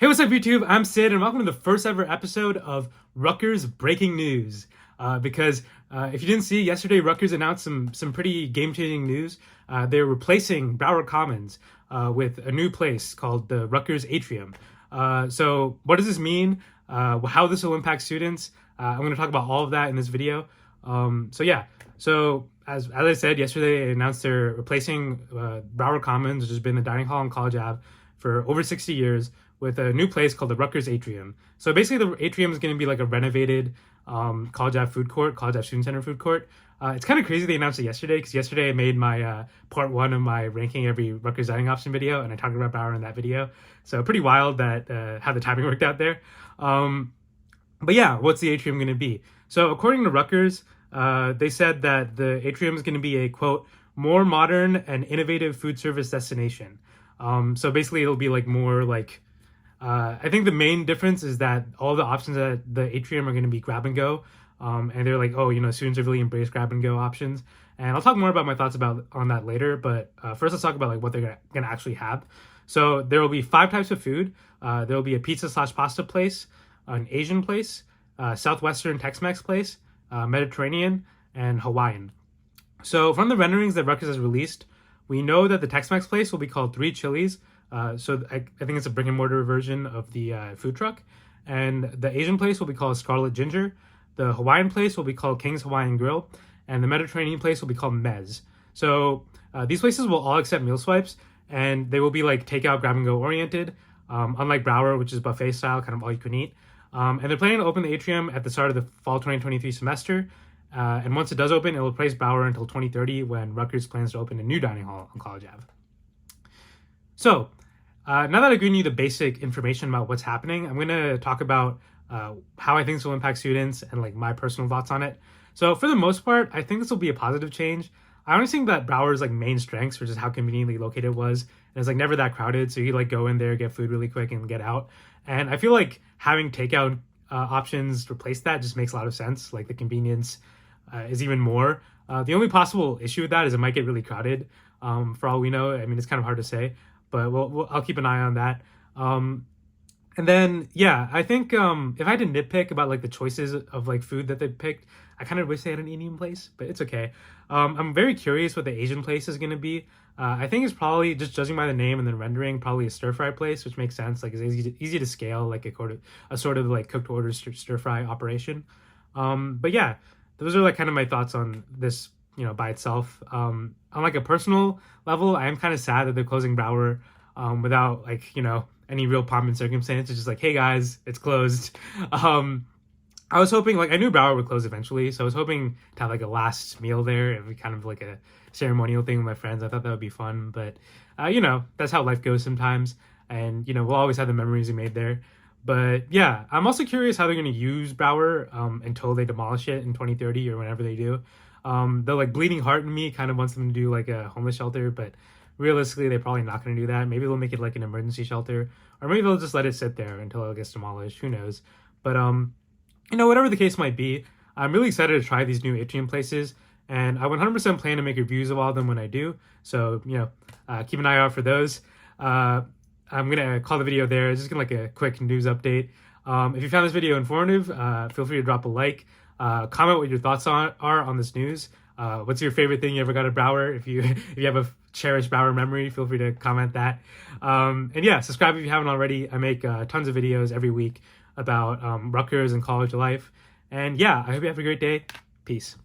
Hey, what's up, YouTube? I'm Sid, and welcome to the first ever episode of Rutgers Breaking News. Because if you didn't see, yesterday Rutgers announced some pretty game-changing news. They're replacing Broward Commons with a new place called the Rutgers Atrium. So what does this mean? How this will impact students? I'm going to talk about all of that in this video. So as I said, yesterday they announced they're replacing Broward Commons, which has been the dining hall on College Ave for over 60 years, with a new place called the Rutgers Atrium. So basically the atrium is going to be like a renovated College Ave food court, College Ave Student Center food court. It's kind of crazy they announced it yesterday, because yesterday I made my part one of my ranking every Rutgers dining option video, and I talked about Bauer in that video. So pretty wild that how the timing worked out there. But yeah, what's the atrium going to be? So according to Rutgers, they said that the atrium is going to be a, quote, more modern and innovative food service destination. So basically it'll be like more like, I think the main difference is that all the options at the atrium are going to be grab and go. And they're like, oh, students have really embraced grab and go options. And I'll talk more about my thoughts on that later. But first, let's talk about like what they're going to actually have. So there will be 5 types of food. There will be a pizza/pasta place, an Asian place, Southwestern Tex-Mex place, Mediterranean, and Hawaiian. So from the renderings that Rutgers has released, we know that the Tex-Mex place will be called Three Chilies. So I think it's a brick and mortar version of the food truck. And the Asian place will be called Scarlet Ginger. The Hawaiian place will be called King's Hawaiian Grill. And the Mediterranean place will be called Mez. So these places will all accept meal swipes, and they will be like takeout, grab and go oriented, unlike Brower, which is buffet style, kind of all you can eat. And they're planning to open the atrium at the start of the fall 2023 semester. And once it does open, it will replace Brower until 2030, when Rutgers plans to open a new dining hall on College Ave. So now that I've given you the basic information about what's happening, I'm going to talk about how I think this will impact students and like my personal thoughts on it. So for the most part, I think this will be a positive change. I honestly think that Brower's like main strengths were just how conveniently located it was. And it's like never that crowded, so you could like go in there, get food really quick, and get out. And I feel like having takeout options replace that just makes a lot of sense. Like the convenience is even more. The only possible issue with that is it might get really crowded. For all we know, I mean, it's kind of hard to say, but I'll keep an eye on that. And then, yeah, I think if I had to nitpick about like the choices of like food that they picked, I kind of wish they had an Indian place, but it's okay. I'm very curious what the Asian place is going to be. I think it's probably, just judging by the name and the rendering, probably a stir fry place, which makes sense. Like it's easy to scale, like a sort of like cooked order stir fry operation. But yeah, those are like kind of my thoughts on this, by itself. On like a personal level, I am kind of sad that they're closing Brower without like, any real pomp and circumstance. It's just like, hey guys, it's closed. I was hoping, like, I knew Brower would close eventually, so I was hoping to have like a last meal there. It would be kind of like a ceremonial thing with my friends. I thought that would be fun, but that's how life goes sometimes. And we'll always have the memories we made there. But yeah, I'm also curious how they're going to use Brower until they demolish it in 2030 or whenever they do. The like bleeding heart in me kind of wants them to do like a homeless shelter, but realistically they're probably not going to do that. Maybe they'll make it like an emergency shelter, or maybe they'll just let it sit there until it gets demolished. Who knows? But whatever the case might be, I'm really excited to try these new atrium places, and I 100% plan to make reviews of all of them when I do. So keep an eye out for those. I'm gonna call the video there. It's just gonna like a quick news update. If you found this video informative, feel free to drop a like. Comment what your thoughts are on this news. What's your favorite thing you ever got at Brower? If you have a cherished Brower memory, feel free to comment that. And yeah, subscribe if you haven't already. I make tons of videos every week about Rutgers and college life. And yeah, I hope you have a great day. Peace.